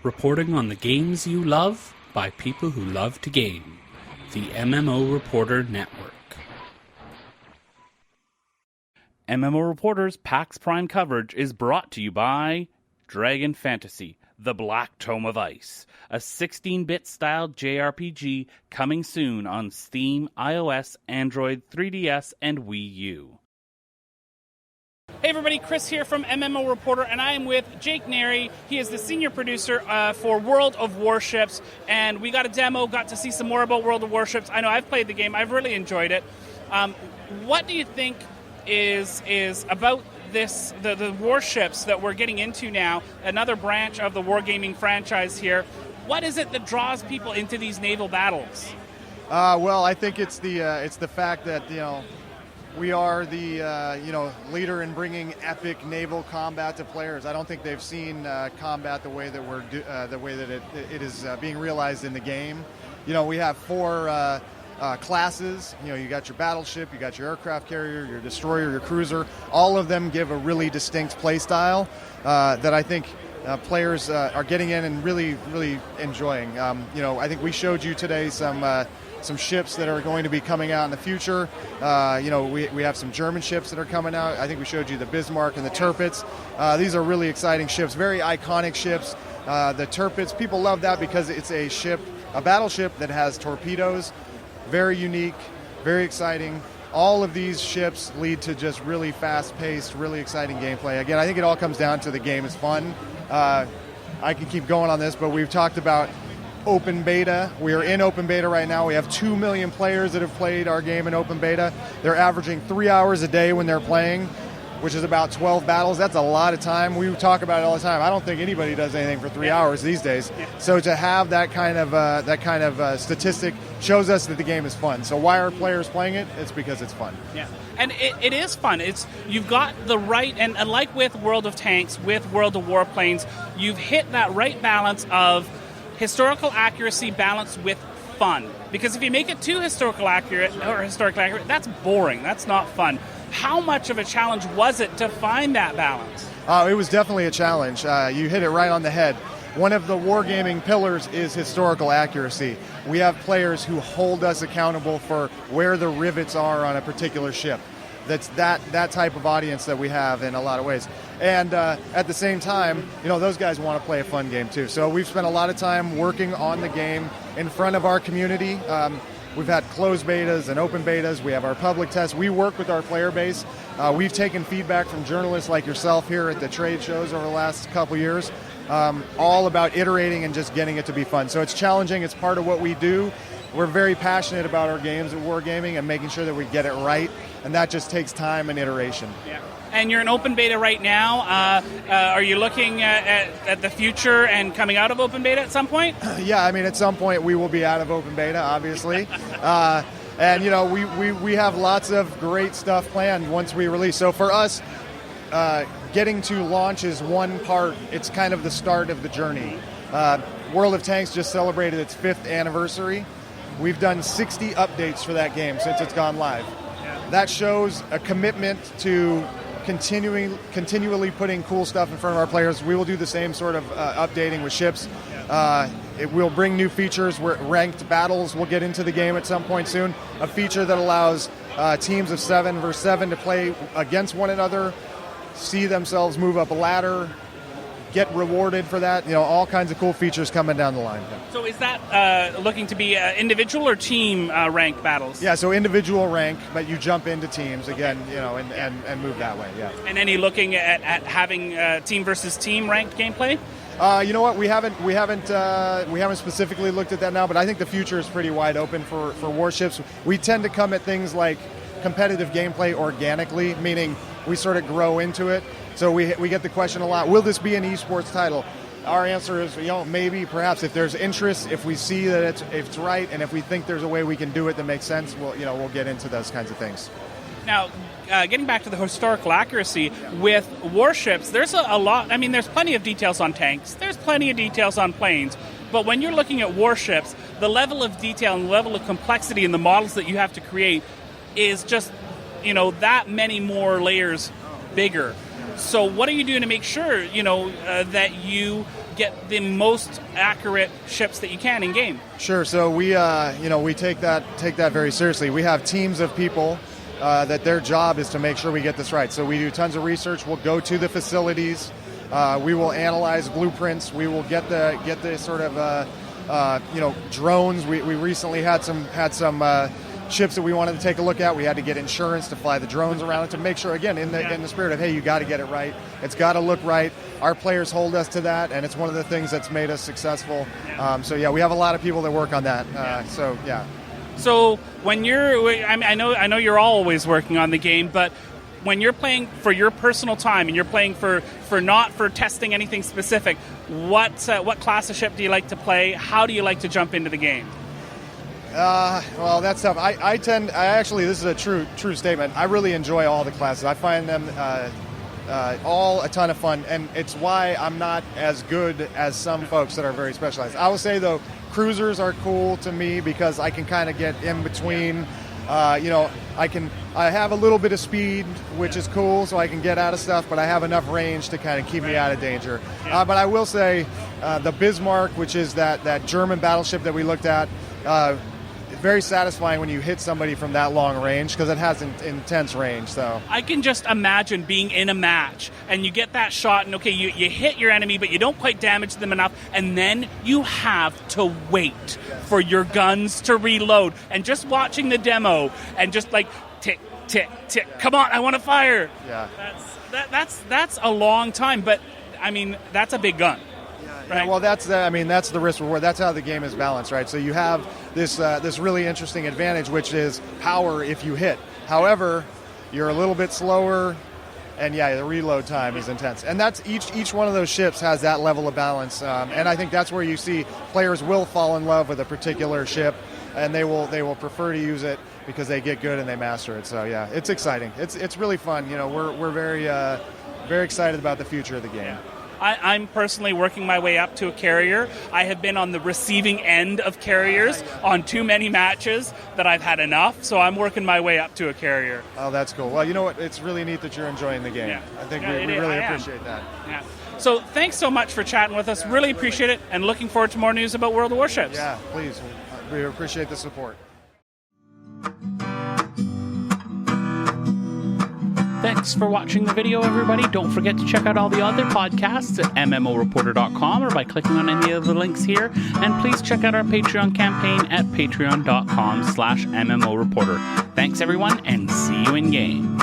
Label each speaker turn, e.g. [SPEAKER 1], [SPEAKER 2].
[SPEAKER 1] Reporting on the games you love by people who love to game. The MMO Reporter Network.
[SPEAKER 2] MMO Reporter's PAX Prime coverage is brought to you by Dragon Fantasy, The Black Tome of Ice, a 16-bit styled JRPG coming soon on Steam, iOS, Android, 3DS, and Wii U. Hey everybody, Chris here from MMO Reporter, and I am with Jake Neri. He is the senior producer for World of Warships, and we got a demo, got to see some more about World of Warships. I know I've played the game, I've really enjoyed it. What do you think is about this, the warships that we're getting into now, another branch of the wargaming franchise here? What is it that draws people into these naval battles?
[SPEAKER 3] Well, I think it's the fact that we are the leader in bringing epic naval combat to players. I don't think they've seen combat the way that it is being realized in the game. We have four classes. You got your battleship, you got your aircraft carrier, your destroyer, your cruiser. All of them give a really distinct play style that I think players are getting in and really, really enjoying. I think we showed you today some ships that are going to be coming out in the future. We have some German ships that are coming out. I think we showed you the Bismarck and the Tirpitz. These are really exciting ships, very iconic ships. The Tirpitz, people love that because it's a battleship that has torpedoes. Very unique, very exciting. All of these ships lead to just really fast-paced, really exciting gameplay. Again, I think it all comes down to the game is fun. I can keep going on this, but we've talked about open beta. We are in open beta right now. We have 2 million players that have played our game in open beta. They're averaging 3 hours a day when they're playing, which is about 12 battles. That's a lot of time. We talk about it all the time. I don't think anybody does anything for 3 hours these days. So to have that kind of statistic shows us that the game is fun. So why are players playing it? It's because it's fun.
[SPEAKER 2] Yeah, and it is fun. You've got the right, and like with World of Tanks, with World of Warplanes, you've hit that right balance of historical accuracy balanced with fun. Because if you make it too historically accurate, that's boring. That's not fun. How much of a challenge was it to find that balance?
[SPEAKER 3] It was definitely a challenge. You hit it right on the head. One of the wargaming pillars is historical accuracy. We have players who hold us accountable for where the rivets are on a particular ship. That's that type of audience that we have in a lot of ways. And at the same time, those guys want to play a fun game too. So we've spent a lot of time working on the game in front of our community. We've had closed betas and open betas. We have our public tests. We work with our player base. We've taken feedback from journalists like yourself here at the trade shows over the last couple years, all about iterating and just getting it to be fun. So it's challenging. It's part of what we do. We're very passionate about our games at Wargaming and making sure that we get it right, and that just takes time and iteration.
[SPEAKER 2] Yeah. And you're in open beta right now. Are you looking at the future and coming out of open beta at some point?
[SPEAKER 3] Yeah, at some point we will be out of open beta, obviously. And we have lots of great stuff planned once we release. So for us, getting to launch is one part. It's kind of the start of the journey. World of Tanks just celebrated its 5th anniversary. We've done 60 updates for that game since it's gone live. Yeah. That shows a commitment to continually putting cool stuff in front of our players. We will do the same sort of updating with ships. It will bring new features. Ranked battles will get into the game at some point soon. A feature that allows teams of 7 versus 7 to play against one another, see themselves move up a ladder, get rewarded for that. All kinds of cool features coming down the line.
[SPEAKER 2] So is that looking to be individual or team ranked battles?
[SPEAKER 3] Yeah, so individual rank, but you jump into teams again, and move that way. Yeah.
[SPEAKER 2] And any looking at having team versus team ranked gameplay?
[SPEAKER 3] You know what? We haven't specifically looked at that now, but I think the future is pretty wide open for warships. We tend to come at things like competitive gameplay organically, meaning we sort of grow into it. So we get the question a lot, will this be an esports title? Our answer is, maybe, perhaps, if there's interest, if we see that it's right, and if we think there's a way we can do it that makes sense, we'll get into those kinds of things.
[SPEAKER 2] Now, getting back to the historical accuracy, with warships, there's a lot, there's plenty of details on tanks, there's plenty of details on planes, but when you're looking at warships, the level of detail and the level of complexity in the models that you have to create is just, that many more layers bigger. So what are you doing to make sure, that you get the most accurate ships that you can in game?
[SPEAKER 3] Sure. So we take that very seriously. We have teams of people that their job is to make sure we get this right. So we do tons of research. We'll go to the facilities. We will analyze blueprints. We will get the sort of drones. We recently had some ships that we wanted to take a look at. We had to get insurance to fly the drones around it to make sure, again, in the spirit of, hey, you got to get it right. It's got to look right. Our players hold us to that, and it's one of the things that's made us successful. We have a lot of people that work on that.
[SPEAKER 2] So when I know you're always working on the game, but when you're playing for your personal time and you're playing for not for testing anything specific, what class of ship do you like to play? How do you like to jump into the game?
[SPEAKER 3] Well, that's tough. This is a true statement. I really enjoy all the classes. I find them all a ton of fun, and it's why I'm not as good as some folks that are very specialized. I will say, though, cruisers are cool to me because I can kind of get in between. I have a little bit of speed, which is cool, so I can get out of stuff, but I have enough range to kind of keep me out of danger. But I will say the Bismarck, which is that German battleship that we looked at, very satisfying when you hit somebody from that long range because it has intense range. So
[SPEAKER 2] I can just imagine being in a match and you get that shot and you hit your enemy but you don't quite damage them enough, and then you have to wait for your guns to reload, and just watching the demo and just like tick tick tick, come on, I want to fire. That's a long time, but I mean that's a big gun. Right.
[SPEAKER 3] Yeah, well, that's the risk reward. That's how the game is balanced, right? So you have this really interesting advantage, which is power if you hit. However, you're a little bit slower, and the reload time is intense. And that's each one of those ships has that level of balance, and I think that's where you see players will fall in love with a particular ship, and they will prefer to use it because they get good and they master it. So it's exciting. It's really fun. We're very excited about the future of the game.
[SPEAKER 2] I'm personally working my way up to a carrier. I have been on the receiving end of carriers on too many matches that I've had enough, so I'm working my way up to a carrier.
[SPEAKER 3] Oh, that's cool. Well, you know what? It's really neat that you're enjoying the game. I think we really appreciate that.
[SPEAKER 2] Yeah. So thanks so much for chatting with us. Really appreciate it, and looking forward to more news about World of Warships.
[SPEAKER 3] Yeah, please. We appreciate the support.
[SPEAKER 1] Thanks for watching the video, everybody. Don't forget to check out all the other podcasts at MMOreporter.com or by clicking on any of the links here. And please check out our Patreon campaign at patreon.com/MMOreporter. Thanks, everyone, and see you in game.